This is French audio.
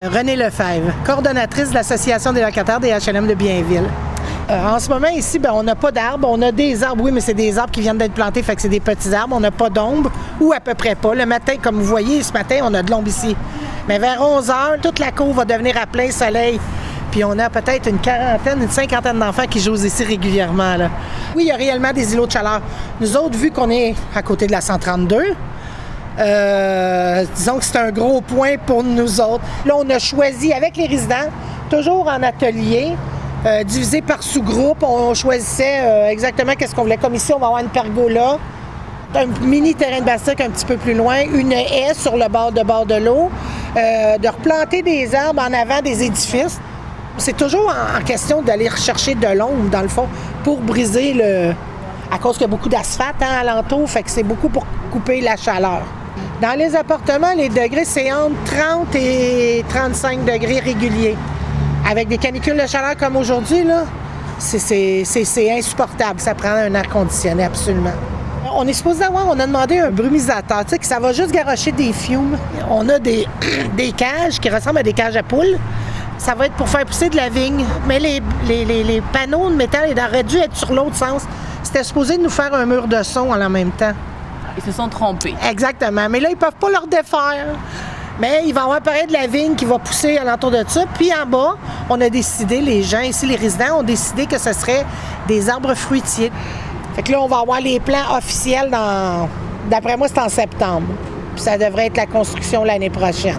Renée Lefebvre, coordonnatrice de l'Association des locataires des HLM de Bienville. En ce moment, ici, on n'a pas d'arbres. On a des arbres, oui, mais c'est des arbres qui viennent d'être plantés, fait que c'est des petits arbres. On n'a pas d'ombre, ou à peu près pas. Le matin, comme vous voyez, ce matin, on a de l'ombre ici. Mais vers 11 h, toute la cour va devenir à plein soleil. Puis on a peut-être une cinquantaine d'enfants qui jouent ici régulièrement, là. Oui, il y a réellement des îlots de chaleur. Nous autres, vu qu'on est à côté de la 132, disons que c'est un gros point pour nous autres. Là, on a choisi avec les résidents, toujours en atelier, divisé par sous-groupe. On choisissait exactement qu'est-ce qu'on voulait. Comme ici, on va avoir une pergola, un mini terrain de basket un petit peu plus loin, une haie sur le bord de l'eau, de replanter des arbres en avant des édifices. C'est toujours en question d'aller rechercher de l'ombre, dans le fond, pour briser le... À cause qu'il y a beaucoup d'asphalte alentour, fait que c'est beaucoup pour couper la chaleur. Dans les appartements, les degrés, c'est entre 30 et 35 degrés réguliers. Avec des canicules de chaleur comme aujourd'hui, là, c'est insupportable. Ça prend un air conditionné, absolument. On est supposé avoir, on a demandé un brumisateur, tu sais, que ça va juste garocher des fumes. On a des cages qui ressemblent à des cages à poules. Ça va être pour faire pousser de la vigne. Mais les panneaux de métal auraient dû être sur l'autre sens. C'était supposé nous faire un mur de son en même temps. Ils se sont trompés. Exactement. Mais là, ils ne peuvent pas leur défaire. Mais il va y avoir pareil de la vigne qui va pousser alentour de ça. Puis en bas, on a décidé, les gens ici, les résidents, ont décidé que ce serait des arbres fruitiers. Fait que là, on va avoir les plans officiels d'après moi, c'est en septembre. Puis ça devrait être la construction l'année prochaine.